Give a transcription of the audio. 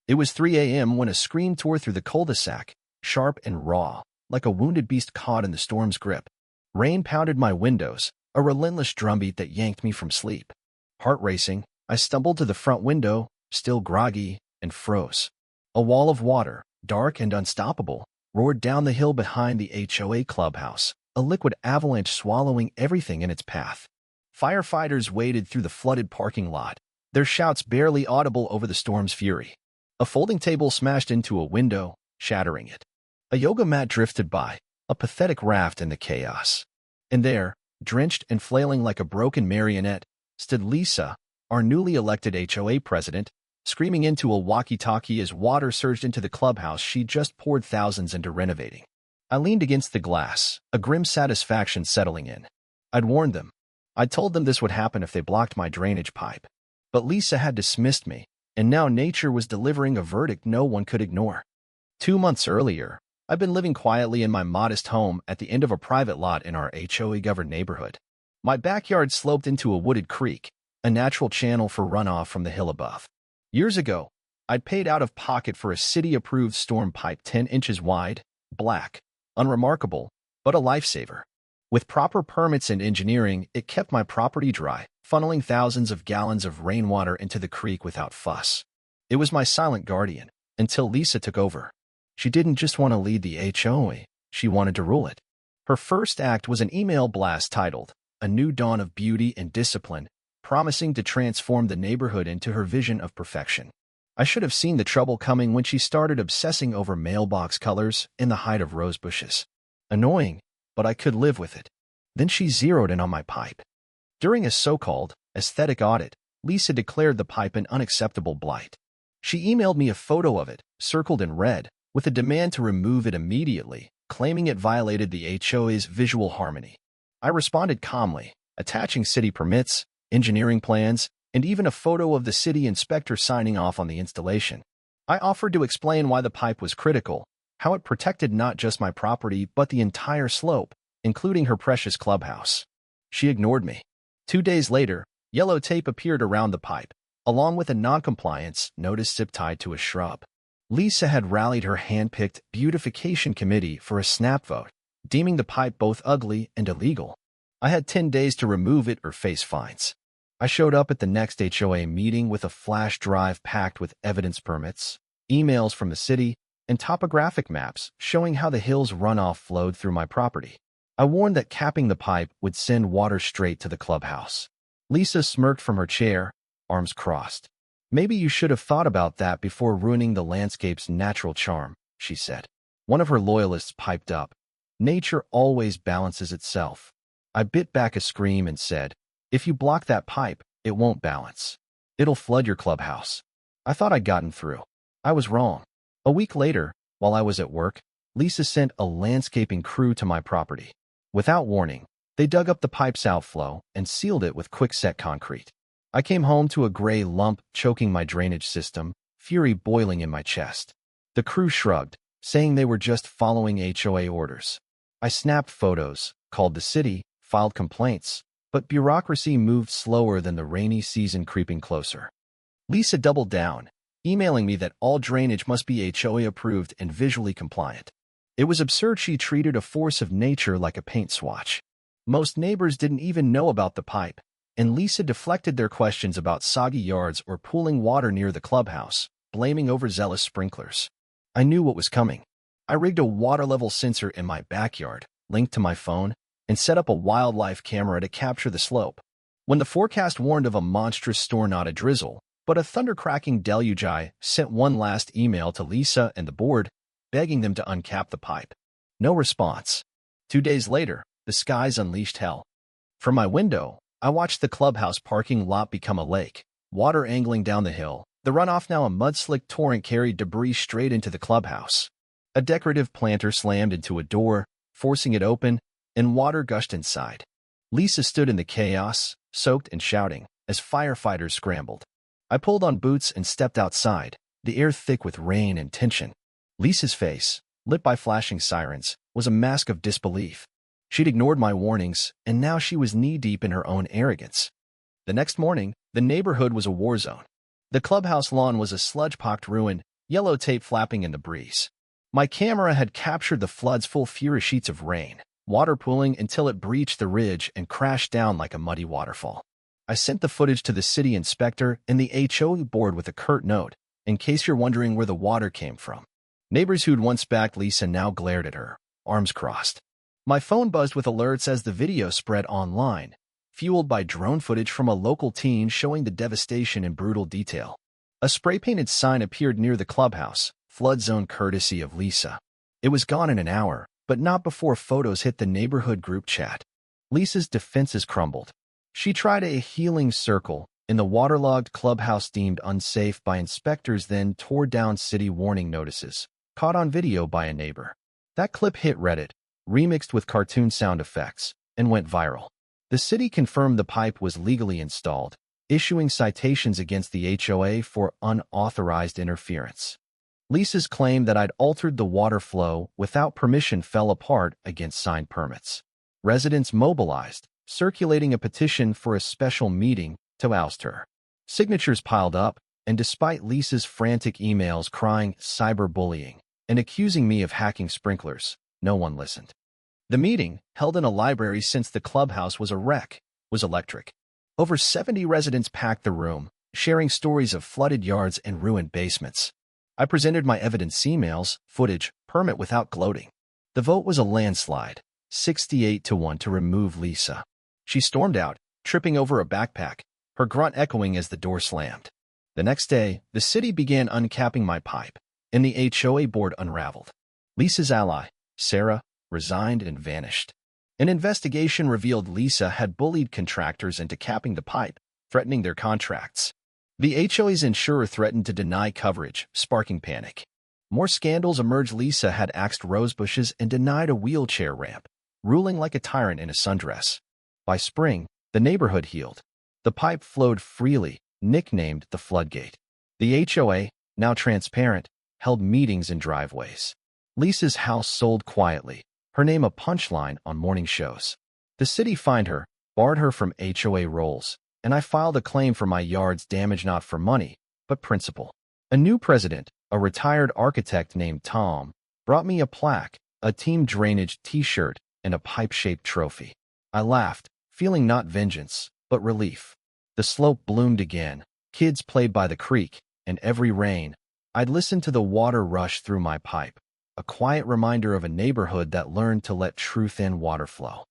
It was 3 a.m. when a scream tore through the cul-de-sac, sharp and raw, like a wounded beast caught in the storm's grip. Rain pounded my windows, a relentless drumbeat that yanked me from sleep. Heart racing, I stumbled to the front window, still groggy, and froze. A wall of water, dark and unstoppable, roared down the hill behind the HOA clubhouse, a liquid avalanche swallowing everything in its path. Firefighters waded through the flooded parking lot, their shouts barely audible over the storm's fury. A folding table smashed into a window, shattering it. A yoga mat drifted by, a pathetic raft in the chaos. And there, drenched and flailing like a broken marionette, stood Lisa, our newly elected HOA president, screaming into a walkie-talkie as water surged into the clubhouse she'd just poured thousands into renovating. I leaned against the glass, a grim satisfaction settling in. I'd warned them. I'd told them this would happen if they blocked my drainage pipe. But Lisa had dismissed me, and now nature was delivering a verdict no one could ignore. 2 months earlier, I'd been living quietly in my modest home at the end of a private lot in our HOA-governed neighborhood. My backyard sloped into a wooded creek, a natural channel for runoff from the hill above. Years ago, I'd paid out of pocket for a city-approved storm pipe 10 inches wide, black, unremarkable, but a lifesaver. With proper permits and engineering, it kept my property dry, funneling thousands of gallons of rainwater into the creek without fuss. It was my silent guardian, until Lisa took over. She didn't just want to lead the HOA, she wanted to rule it. Her first act was an email blast titled, "A New Dawn of Beauty and Discipline," promising to transform the neighborhood into her vision of perfection. I should have seen the trouble coming when she started obsessing over mailbox colors in the height of rose bushes. Annoying, but I could live with it. Then she zeroed in on my pipe. During a so-called aesthetic audit, Lisa declared the pipe an unacceptable blight. She emailed me a photo of it, circled in red, with a demand to remove it immediately, claiming it violated the HOA's visual harmony. I responded calmly, attaching city permits, engineering plans, and even a photo of the city inspector signing off on the installation. I offered to explain why the pipe was critical, how it protected not just my property but the entire slope, including her precious clubhouse. She ignored me. 2 days later, yellow tape appeared around the pipe, along with a noncompliance notice zip-tied to a shrub. Lisa had rallied her hand-picked beautification committee for a snap vote, deeming the pipe both ugly and illegal. I had 10 days to remove it or face fines. I showed up at the next HOA meeting with a flash drive packed with evidence permits, emails from the city, and topographic maps showing how the hill's runoff flowed through my property. I warned that capping the pipe would send water straight to the clubhouse. Lisa smirked from her chair, arms crossed. "Maybe you should have thought about that before ruining the landscape's natural charm," she said. One of her loyalists piped up. "Nature always balances itself." I bit back a scream and said, "If you block that pipe, it won't balance. It'll flood your clubhouse." I thought I'd gotten through. I was wrong. A week later, while I was at work, Lisa sent a landscaping crew to my property. Without warning, they dug up the pipe's outflow and sealed it with quick-set concrete. I came home to a gray lump choking my drainage system, fury boiling in my chest. The crew shrugged, saying they were just following HOA orders. I snapped photos, called the city, filed complaints, but bureaucracy moved slower than the rainy season creeping closer. Lisa doubled down, emailing me that all drainage must be HOA approved and visually compliant. It was absurd she treated a force of nature like a paint swatch. Most neighbors didn't even know about the pipe, and Lisa deflected their questions about soggy yards or pooling water near the clubhouse, blaming overzealous sprinklers. I knew what was coming. I rigged a water level sensor in my backyard, linked to my phone, and set up a wildlife camera to capture the slope. When the forecast warned of a monstrous storm, not a drizzle, but a thunder-cracking deluge, I sent one last email to Lisa and the board, begging them to uncap the pipe. No response. 2 days later, the skies unleashed hell. From my window, I watched the clubhouse parking lot become a lake, water angling down the hill. The runoff, now a mud-slick torrent, carried debris straight into the clubhouse. A decorative planter slammed into a door, forcing it open, and water gushed inside. Lisa stood in the chaos, soaked and shouting, as firefighters scrambled. I pulled on boots and stepped outside, the air thick with rain and tension. Lisa's face, lit by flashing sirens, was a mask of disbelief. She'd ignored my warnings, and now she was knee-deep in her own arrogance. The next morning, the neighborhood was a war zone. The clubhouse lawn was a sludge-pocked ruin, yellow tape flapping in the breeze. My camera had captured the flood's full fury sheets of rain, water pooling until it breached the ridge and crashed down like a muddy waterfall. I sent the footage to the city inspector and the HOA board with a curt note, in case you're wondering where the water came from. Neighbors who'd once backed Lisa now glared at her, arms crossed. My phone buzzed with alerts as the video spread online, fueled by drone footage from a local teen showing the devastation in brutal detail. A spray-painted sign appeared near the clubhouse, flood zone courtesy of Lisa. It was gone in an hour, but not before photos hit the neighborhood group chat. Lisa's defenses crumbled. She tried a healing circle in the waterlogged clubhouse deemed unsafe by inspectors, then tore down city warning notices, caught on video by a neighbor. That clip hit Reddit, remixed with cartoon sound effects, and went viral. The city confirmed the pipe was legally installed, issuing citations against the HOA for unauthorized interference. Lisa's claim that I'd altered the water flow without permission fell apart against signed permits. Residents mobilized, circulating a petition for a special meeting to oust her. Signatures piled up, and despite Lisa's frantic emails crying cyberbullying and accusing me of hacking sprinklers, no one listened. The meeting, held in a library since the clubhouse was a wreck, was electric. Over 70 residents packed the room, sharing stories of flooded yards and ruined basements. I presented my evidence, emails, footage, permit without gloating. The vote was a landslide, 68-1 to remove Lisa. She stormed out, tripping over a backpack, her grunt echoing as the door slammed. The next day, the city began uncapping my pipe, and the HOA board unraveled. Lisa's ally, Sarah, resigned and vanished. An investigation revealed Lisa had bullied contractors into capping the pipe, threatening their contracts. The HOA's insurer threatened to deny coverage, sparking panic. More scandals emerged. Lisa had axed rosebushes and denied a wheelchair ramp, ruling like a tyrant in a sundress. By spring, the neighborhood healed. The pipe flowed freely, nicknamed the floodgate. The HOA, now transparent, held meetings in driveways. Lisa's house sold quietly, her name a punchline on morning shows. The city fined her, barred her from HOA roles, and I filed a claim for my yard's damage, not for money, but principle. A new president, a retired architect named Tom, brought me a plaque, a team drainage t-shirt, and a pipe-shaped trophy. I laughed, feeling not vengeance, but relief. The slope bloomed again, kids played by the creek, and every rain, I'd listen to the water rush through my pipe, a quiet reminder of a neighborhood that learned to let truth in water flow.